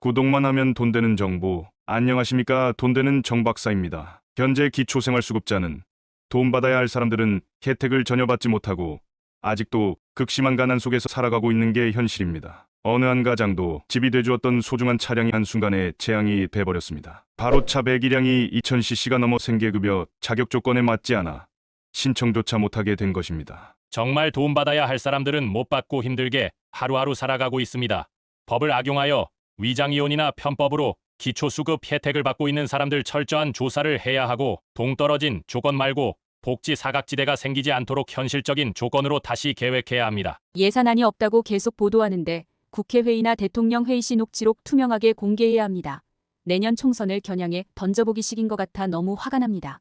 구독만 하면 돈 되는 정보. 안녕하십니까? 돈 되는 정 박사입니다. 현재 기초생활수급자는 도움받아야 할 사람들은 혜택을 전혀 받지 못하고 아직도 극심한 가난 속에서 살아가고 있는 게 현실입니다. 어느 한 가장도 집이 돼주었던 소중한 차량이 한순간에 재앙이 돼버렸습니다. 바로 차 배기량이 2000cc가 넘어 생계급여 자격 조건에 맞지 않아 신청조차 못하게 된 것입니다. 정말 도움받아야 할 사람들은 못 받고 힘들게 하루하루 살아가고 있습니다. 법을 악용하여 위장이혼이나 편법으로 기초수급 혜택을 받고 있는 사람들 철저한 조사를 해야 하고 동떨어진 조건 말고 복지 사각지대가 생기지 않도록 현실적인 조건으로 다시 계획해야 합니다. 예산안이 없다고 계속 보도하는데 국회회의나 대통령 회의시 녹취록 투명하게 공개해야 합니다. 내년 총선을 겨냥해 던져보기식인 것 같아 너무 화가 납니다.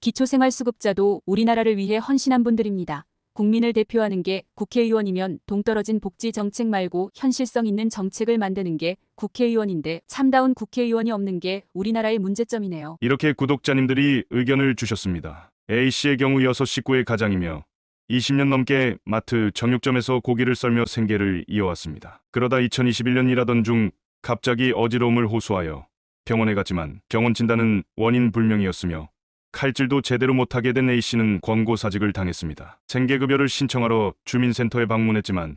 기초생활수급자도 우리나라를 위해 헌신한 분들입니다. 국민을 대표하는 게 국회의원이면 동떨어진 복지 정책 말고 현실성 있는 정책을 만드는 게 국회의원인데 참다운 국회의원이 없는 게 우리나라의 문제점이네요. 이렇게 구독자님들이 의견을 주셨습니다. A씨의 경우 6식구의 가장이며 20년 넘게 마트 정육점에서 고기를 썰며 생계를 이어왔습니다. 그러다 2021년 일하던 중 갑자기 어지러움을 호소하여 병원에 갔지만 병원 진단은 원인 불명이었으며 칼질도 제대로 못하게 된 A씨는 권고사직을 당했습니다. 생계급여를 신청하러 주민센터에 방문했지만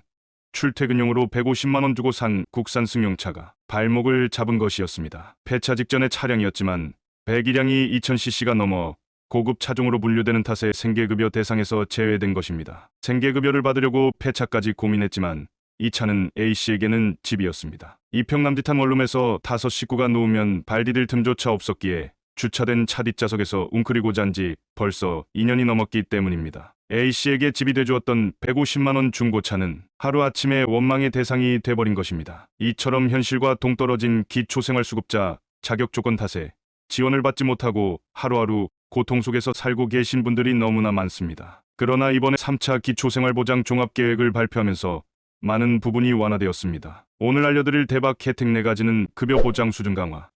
출퇴근용으로 150만 원 주고 산 국산 승용차가 발목을 잡은 것이었습니다. 폐차 직전의 차량이었지만 배기량이 2000cc가 넘어 고급 차종으로 분류되는 탓에 생계급여 대상에서 제외된 것입니다. 생계급여를 받으려고 폐차까지 고민했지만 이 차는 A씨에게는 집이었습니다. 이평 남짓한 원룸에서 5식구가 누우면 발 디딜 틈조차 없었기에 주차된 차 뒷좌석에서 웅크리고 잔 지 벌써 2년이 넘었기 때문입니다. A씨에게 집이 돼주었던 150만 원 중고차는 하루아침에 원망의 대상이 돼버린 것입니다. 이처럼 현실과 동떨어진 기초생활수급자 자격 조건 탓에 지원을 받지 못하고 하루하루 고통 속에서 살고 계신 분들이 너무나 많습니다. 그러나 이번에 3차 기초생활보장 종합계획을 발표하면서 많은 부분이 완화되었습니다. 오늘 알려드릴 대박 혜택 4가지는 급여 보장 수준 강화,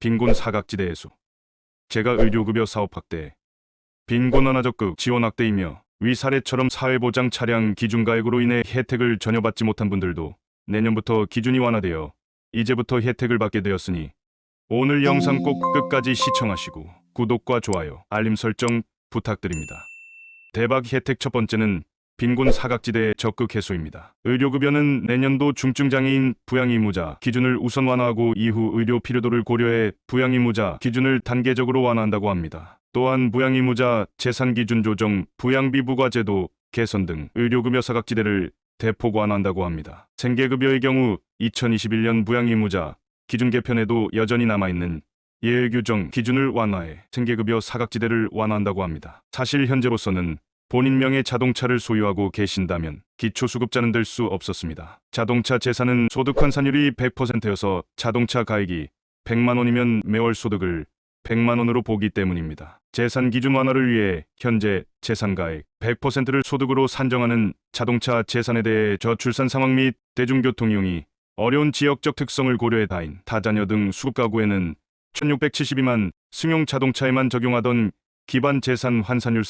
빈곤 사각지대 해소, 재가 의료급여 사업 확대, 빈곤 완화 적극 지원 확대이며 위 사례처럼 사회보장 차량 기준가액으로 인해 혜택을 전혀 받지 못한 분들도 내년부터 기준이 완화되어 이제부터 혜택을 받게 되었으니 오늘 영상 꼭 끝까지 시청하시고 구독과 좋아요, 알림 설정 부탁드립니다. 대박 혜택 첫 번째는 빈곤 사각지대 적극 해소입니다. 의료급여는 내년도 중증장애인 부양의무자 기준을 우선 완화하고 이후 의료 필요도를 고려해 부양의무자 기준을 단계적으로 완화한다고 합니다. 또한 부양의무자 재산기준 조정, 부양비 부과제도 개선 등 의료급여 사각지대를 대폭 완화한다고 합니다. 생계급여의 경우 2021년 부양의무자 기준 개편에도 여전히 남아있는 예외 규정 기준을 완화해 생계급여 사각지대를 완화한다고 합니다. 사실 현재로서는 본인 명의 자동차를 소유하고 계신다면 기초수급자는 될 수 없었습니다. 자동차 재산은 소득 환산율이 100%여서 자동차 가액이 100만 원이면 매월 소득을 100만 원으로 보기 때문입니다. 재산 기준 완화를 위해 현재 재산가액 100%를 소득으로 산정하는 자동차 재산에 대해 저출산 상황 및 대중교통 이용이 어려운 지역적 특성을 고려해 다인, 다자녀 등 수급가구에는 1672만 승용 자동차에만 적용하던 기반 재산 환산율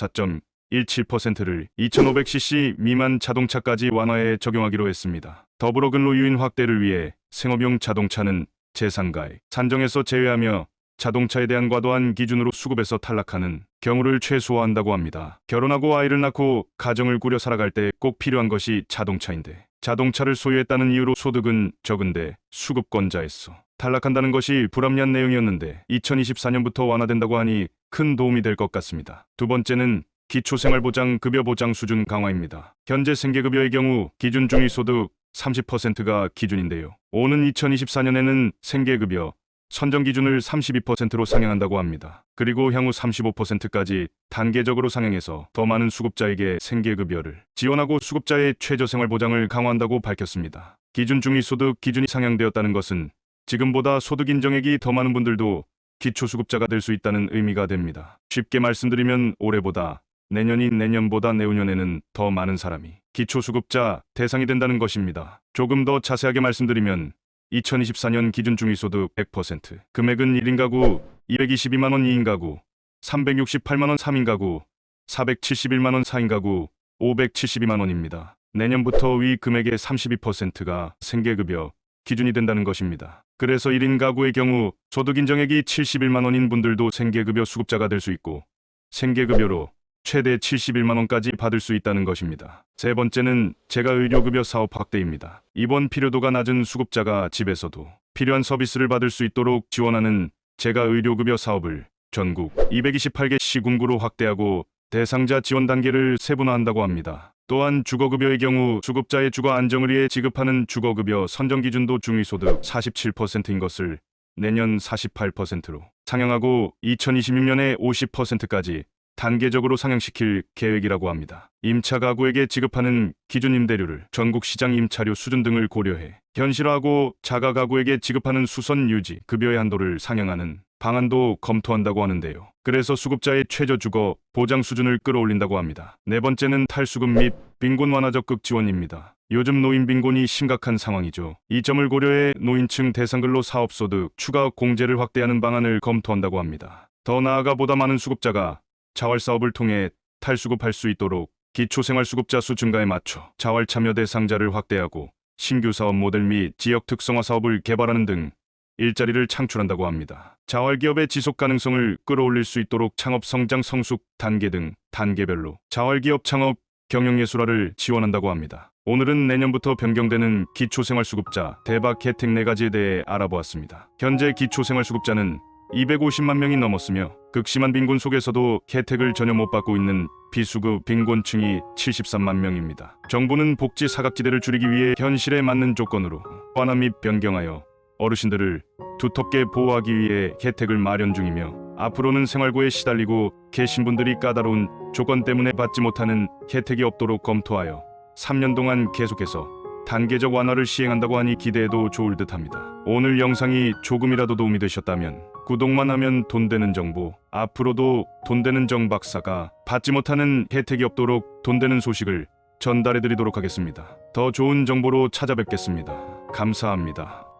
4.17%를 2500cc 미만 자동차까지 완화해 적용하기로 했습니다. 더불어 근로 유인 확대를 위해 생업용 자동차는 재산가액 산정에서 제외하며 자동차에 대한 과도한 기준으로 수급에서 탈락하는 경우를 최소화한다고 합니다. 결혼하고 아이를 낳고 가정을 꾸려 살아갈 때 꼭 필요한 것이 자동차인데 자동차를 소유했다는 이유로 소득은 적은데 수급권자에서 탈락한다는 것이 불합리한 내용이었는데 2024년부터 완화된다고 하니 큰 도움이 될 것 같습니다. 두 번째는 기초생활보장 급여 보장 수준 강화입니다. 현재 생계급여의 경우 기준 중위소득 30%가 기준인데요. 오는 2024년에는 생계급여 선정 기준을 32%로 상향한다고 합니다. 그리고 향후 35%까지 단계적으로 상향해서 더 많은 수급자에게 생계급여를 지원하고 수급자의 최저생활보장을 강화한다고 밝혔습니다. 기준 중위소득 기준이 상향되었다는 것은 지금보다 소득 인정액이 더 많은 분들도 기초수급자가 될 수 있다는 의미가 됩니다. 쉽게 말씀드리면 올해보다 내년인 내년보다 내후년에는 더 많은 사람이 기초수급자 대상이 된다는 것입니다. 조금 더 자세하게 말씀드리면 2024년 기준 중위소득 100% 금액은 1인 가구 222만 원 2인 가구 368만 원 3인 가구 471만 원 4인 가구 572만 원입니다. 내년부터 위 금액의 32%가 생계급여 기준이 된다는 것입니다. 그래서 1인 가구의 경우 소득 인정액이 71만 원인 분들도 생계급여 수급자가 될 수 있고 생계급여로 최대 71만 원까지 받을 수 있다는 것입니다. 세 번째는 재가 의료급여 사업 확대입니다. 입원 필요도가 낮은 수급자가 집에서도 필요한 서비스를 받을 수 있도록 지원하는 재가 의료급여 사업을 전국 228개 시군구로 확대하고 대상자 지원 단계를 세분화한다고 합니다. 또한 주거급여의 경우 수급자의 주거 안정을 위해 지급하는 주거급여 선정 기준도 중위소득 47%인 것을 내년 48%로 상향하고 2026년에 50%까지 단계적으로 상향시킬 계획이라고 합니다. 임차 가구에게 지급하는 기준 임대료를 전국 시장 임차료 수준 등을 고려해 현실화하고 자가 가구에게 지급하는 수선 유지 급여의 한도를 상향하는 방안도 검토한다고 하는데요. 그래서 수급자의 최저 주거 보장 수준을 끌어올린다고 합니다. 네 번째는 탈수급 및 빈곤 완화 적극 지원입니다. 요즘 노인 빈곤이 심각한 상황이죠. 이 점을 고려해 노인층 대상근로 사업소득 추가 공제를 확대하는 방안을 검토한다고 합니다. 더 나아가 보다 많은 수급자가 자활사업을 통해 탈수급할 수 있도록 기초생활수급자 수 증가에 맞춰 자활 참여 대상자를 확대하고 신규 사업 모델 및 지역 특성화 사업을 개발하는 등 일자리를 창출한다고 합니다. 자활기업의 지속 가능성을 끌어올릴 수 있도록 창업 성장 성숙 단계 등 단계별로 자활기업 창업 경영예술화를 지원한다고 합니다. 오늘은 내년부터 변경되는 기초생활수급자 대박 혜택 4가지에 대해 알아보았습니다. 현재 기초생활수급자는 250만 명이 넘었으며 극심한 빈곤 속에서도 혜택을 전혀 못 받고 있는 비수급 빈곤층이 73만 명입니다. 정부는 복지 사각지대를 줄이기 위해 현실에 맞는 조건으로 완화 및 변경하여 어르신들을 두텁게 보호하기 위해 혜택을 마련 중이며 앞으로는 생활고에 시달리고 계신 분들이 까다로운 조건 때문에 받지 못하는 혜택이 없도록 검토하여 3년 동안 계속해서 단계적 완화를 시행한다고 하니 기대해도 좋을 듯합니다. 오늘 영상이 조금이라도 도움이 되셨다면 구독만 하면 돈 되는 정보, 앞으로도 돈 되는 정 박사가 받지 못하는 혜택이 없도록 돈 되는 소식을 전달해드리도록 하겠습니다. 더 좋은 정보로 찾아뵙겠습니다. 감사합니다.